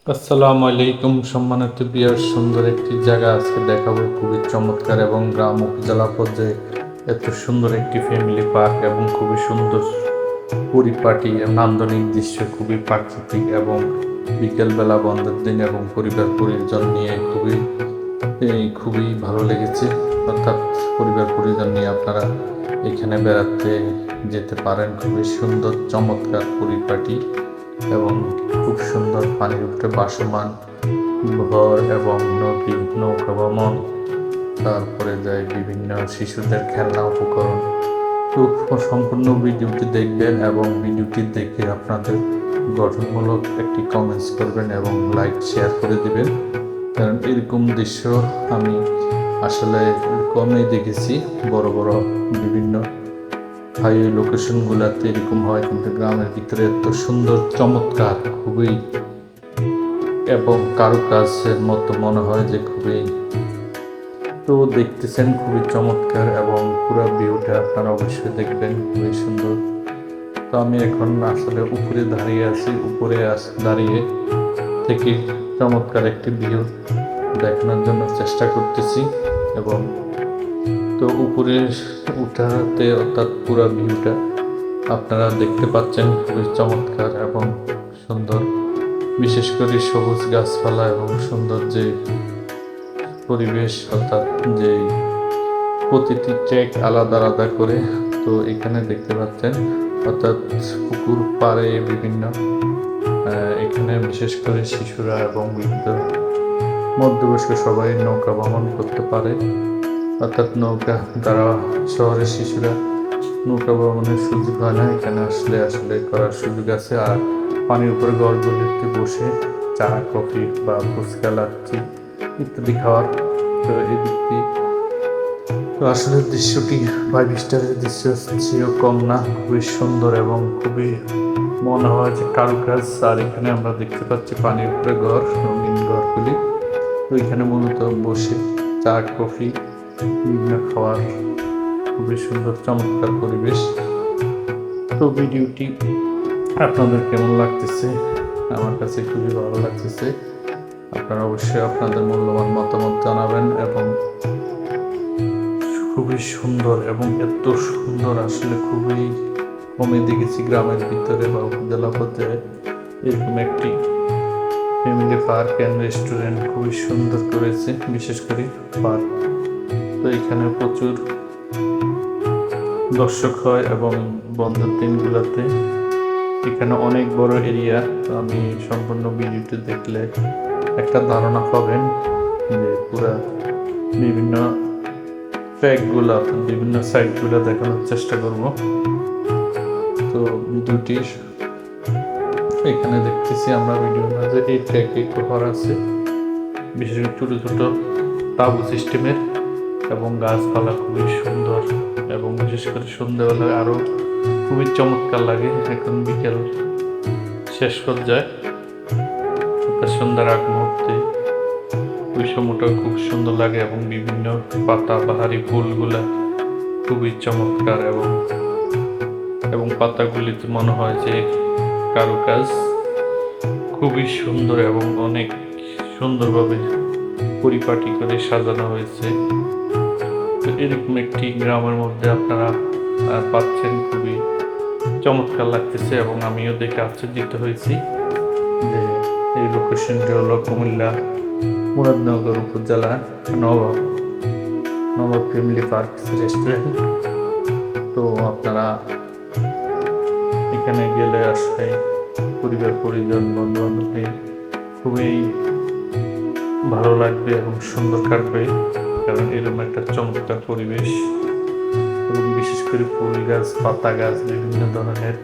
আসসালামু আলাইকুম সম্মানিত বিয়ার সুন্দর একটি জায়গা আজকে দেখাবো, খুবই চমৎকার এবং গ্রাম উপজেলা পর্যায়ে এত সুন্দর একটি ফ্যামিলি পার্ক এবং খুবই সুন্দর পরিপাটি নান্দনিক দৃশ্য, খুবই প্রাকৃতিক এবং বিকেলবেলা বন্ধের দিন এবং পরিবার পরিজন নিয়ে খুবই ভালো লেগেছে। অর্থাৎ পরিবার পরিজন নিয়ে আপনারা এখানে বেড়াতে যেতে পারেন। খুবই সুন্দর চমৎকার পরিপাটি এবং খুব সুন্দর পানির উপরে ভাসমান ঘর এবং নদী, নৌকা ভ্রমণ, তারপরে যায় বিভিন্ন শিশুদের খেলনা উপকরণ। তো সম্পূর্ণ ভিডিওটি দেখবেন এবং ভিডিওটি দেখে আপনাদের গঠনমূলক একটি কমেন্টস করবেন এবং লাইক শেয়ার করে দিবেন, কারণ এরকম দৃশ্য আমি আসলে কমই দেখেছি। বড় বড় বিভিন্ন হাইওয়ে লোকেশনগুলোতে এরকম হয়, কিন্তু গ্রামের ভিতরে এত সুন্দর চমৎকার খুবই এবং কারুকাজের মতো মনে হয় যে খুবই, তো দেখতেছেন খুবই চমৎকার এবং পুরো ভিউটা আপনারা অবশ্যই দেখবেন, খুবই সুন্দর। তো আমি এখন আসলে উপরে দাঁড়িয়ে আছি, উপরে দাঁড়িয়ে থেকে চমৎকার একটি ভিউ দেখানোর জন্য চেষ্টা করতেছি এবং তো উপরে উঠাতে অর্থাৎ পুরো ভিউটা আপনারা দেখতে পাচ্ছেন, খুবই চমৎকার এবং সুন্দর। বিশেষ করে সবুজ গাছপালা এবং সুন্দর যে পরিবেশ, অর্থাৎ যে প্রতিটি ট্রেক আলাদা আলাদা করে। তো এখানে দেখতে পাচ্ছেন অর্থাৎ পুকুর পাড়ে বিভিন্ন এখানে বিশেষ করে শিশুরা এবং বৃদ্ধ মধ্যবয়স্ক সবাই নৌকা ভ্রমণ করতে পারে। অর্থাৎ নৌকা দ্বারা শহরের শিশুরা নৌকা ভ্রমণের সুযোগ হয় না, এখানে আসলে করার সুযোগ আছে। আর পানির উপরে গড়গুলিতে বসে চা, কফি বা ফুচকা, লাচ্ছি ইত্যাদি খাওয়ার, তো এই দিকটি তো আসলে দৃশ্যটি 5 স্টারের দৃশ্য চেয়েও কম না, খুবই সুন্দর এবং খুবই মনে হয় যে কারুকাজ। আর এখানে আমরা দেখতে পাচ্ছি পানির উপরে ঘর, রঙিন ঘরগুলি। তো এখানে মূলত বসে চা, কফি বিভিন্ন খাওয়ার খুবই সুন্দর চমৎকার পরিবেশ। তো ভিডিওটি আপনাদের কেমন লাগতেছে? আমার কাছে খুবই ভালো লাগতেছে। আপনারা অবশ্যই আপনাদের মূল্যবান মতামত জানাবেন এবং খুবই সুন্দর এবং এত সুন্দর আসলে খুবই কমে দেখেছি গ্রামের ভিতরে বা উপজেলা পর্যায়ে এরকম একটি ফ্যামিলি পার্ক অ্যান্ড রেস্টুরেন্ট খুবই সুন্দর করেছে, বিশেষ করে পার্ক। তো এখানে প্রচুর দর্শক হয় এবং বন্ধের দিনগুলোতে এখানে অনেক বড় এরিয়া। তো আমি সম্পূর্ণ ভিডিওটি দেখলে একটা ধারণা পাবেন যে পুরা বিভিন্ন ট্র্যাকগুলো, বিভিন্ন সাইটগুলো দেখানোর চেষ্টা করব। তো ভিডিওটি এখানে দেখতেছি আমরা ভিডিওর মাঝে এই ট্র্যাকে কভার আছে, বিশেষ করে ছোটো ছোটো তাঁবু সিস্টেমের এবং গাছপালা খুবই সুন্দর এবং বিশেষ করে সন্ধ্যেবেলায় আরও খুবই চমৎকার লাগে। এখন বিকেল শেষ পর্যায়ে সন্ধ্যার আগ মুহূর্তে ওই সময়টা খুব সুন্দর লাগে এবং বিভিন্ন পাতা বাহারি ফুলগুলা খুবই চমৎকার এবং পাতাগুলিতে মনে হয় যে কারুকাজ খুবই সুন্দর এবং অনেক সুন্দরভাবে পরিপাটি করে সাজানো হয়েছে। তো এরকম একটি গ্রামের মধ্যে আপনারা পাচ্ছেন, খুবই চমৎকার লাগতেছে এবং আমিও দেখে আশ্চর্যিত হয়েছি যে এই লোকেশনটি হলো কুমিল্লা মুরাদনগর উপজেলা নবাব ফ্যামিলি পার্ক রেস্টুরেন্ট। তো আপনারা এখানে গেলে আসলে পরিবার পরিজন বন্ধু বান্ধব খুবই ভালো লাগবে এবং সুন্দর কাটবে, কারণ এরকম একটা চমৎকার পরিবেশ এবং বিশেষ করে ফুল গাছ, পাতা গাছ বিভিন্ন ধরনের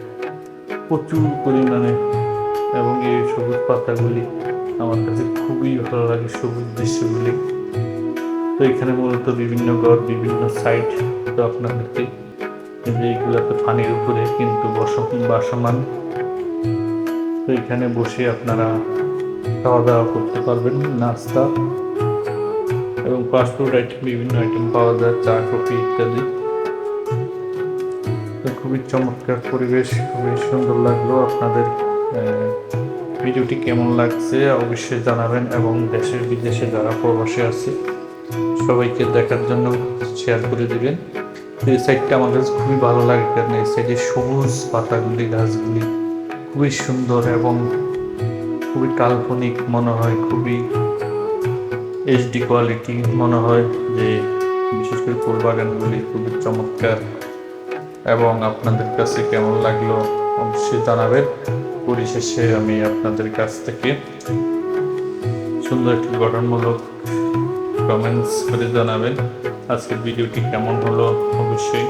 প্রচুর পরিমাণে এবং এই সবুজ পাতাগুলি আমার কাছে খুবই ভালো লাগে, সবুজ দৃশ্যগুলি। তো এখানে মূলত বিভিন্ন ঘর, বিভিন্ন সাইট। তো আপনাদেরকে এইগুলোতে পানির উপরে কিন্তু বাসমান। তো এখানে বসে আপনারা খাওয়া দাওয়া করতে পারবেন, নাস্তা এবং ফাস্টফুড আইটেম, বিভিন্ন আইটেম পাওয়া যায়, চা, কফি ইত্যাদি। তো খুবই চমৎকার পরিবেশ, খুবই সুন্দর লাগলো আপনাদের ভিডিওটি কেমন লাগছে অবশ্যই জানাবেন এবং দেশের বিদেশে যারা প্রবাসী আছে সবাইকে দেখার জন্য শেয়ার করে দিবেন। এই সাইডটা আমার কাছে খুবই ভালো লাগে, কারণ এই সাইডে সবুজ পাতাগুলি, গাছগুলি খুবই সুন্দর এবং খুবই কাল্পনিক মনে হয়, খুবই এইচডি কোয়ালিটি মনে হয়, যে বিশেষ করে ফুল বাগানগুলি খুবই চমৎকার। এবং আপনাদের কাছে কেমন লাগলো অবশ্যই জানাবেন। পরিশেষে আমি আপনাদের কাছ থেকে সুন্দর একটি গঠনমূলক কমেন্টস করে জানাবেন আজকের ভিডিওটি কেমন হলো। অবশ্যই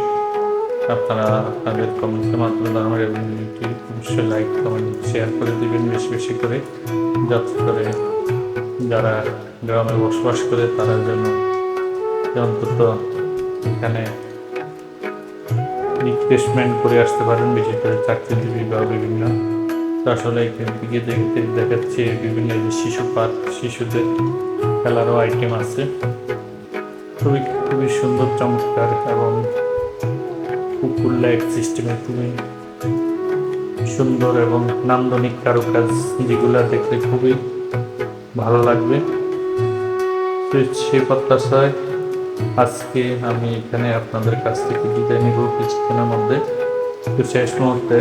আপনারা আপনাদের কমেন্টের মাধ্যমে জানাবেন এবং ভিডিওটি অবশ্যই লাইক কমেন্ট শেয়ার করে দেবেন বেশি বেশি করে, যাতে করে যারা গ্রামে বসবাস করে তারা যেন অন্তত এখানে রিফ্রেশমেন্ট করে আসতে পারেন, বিশেষ করে চাকরিজীবী বা বিভিন্ন। তো আসলে দিকে দেখতে দেখাচ্ছে বিভিন্ন যে শিশু পার্ক, শিশুদের খেলারও আইটেম আছে, খুবই খুবই সুন্দর চমৎকার এবং পুকুর লাইট সিস্টেমে খুবই সুন্দর এবং নান্দনিক কারুকাজ, যেগুলো দেখতে খুবই ভালো লাগবে। সে প্রত্যাশায় আজকে আমি এখানে আপনাদের কাছ থেকে বিদায় নিব কিছুক্ষণের মধ্যে। তো শেষ মুহূর্তে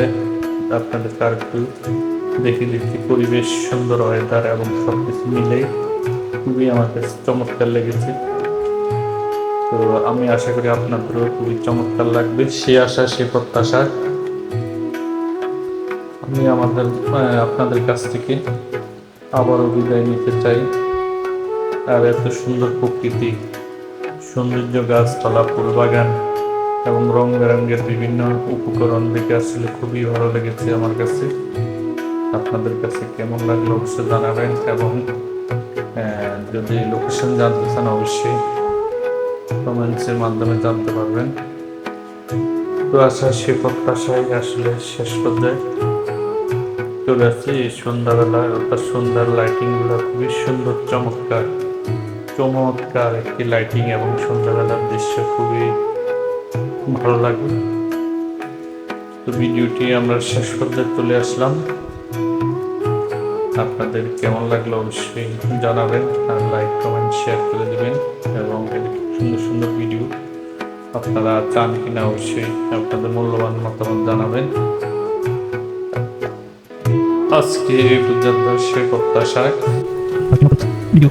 আপনাদের আর একটু দেখে দিচ্ছি পরিবেশ, সুন্দর ওয়েদার এবং সব কিছু মিলেই খুবই আমার কাছে চমৎকার লেগেছে। তো আমি আশা করি আপনাদেরও খুবই চমৎকার লাগবে, সে আশা সে প্রত্যাশা আমি আপনাদের কাছ থেকে আবারও বিদায় নিতে চাই। আর এত সুন্দর প্রকৃতি, সৌন্দর্য, গাছপালা, ফুল বাগান এবং রং বেরঙের বিভিন্ন উপকরণ দেখে আসলে খুবই ভালো লেগেছে আমার কাছে। আপনাদের কাছে কেমন লাগলো অবশ্যই জানাবেন এবং যদি লোকেশন জানতে চান অবশ্যই কমেন্টসের মাধ্যমে জানতে পারবেন। তো আশা সে প্রত্যাশায় আসলে শেষ পর্যায়ে চলে আসছি। এই সন্ধ্যাবেলা অর্থাৎ সন্ধ্যার লাইটিংগুলো খুবই সুন্দর, চমৎকার চমৎকার একটি লাইটিং এবং সন্ধ্যাবেলার দৃশ্য খুবই ভালো লাগে। তো ভিডিওটি আমরা শেষ পর্যায়ে চলে আসলাম। আপনাদের কেমন লাগলো অবশ্যই জানাবেন আর লাইক কমেন্ট শেয়ার করে দেবেন এবং সুন্দর সুন্দর ভিডিও আপনারা চান কিনা অবশ্যই আপনাদের মূল্যবান মতামত জানাবেন। আজকে এই পর্যন্ত সে প্রত্যাশায় ভিডিও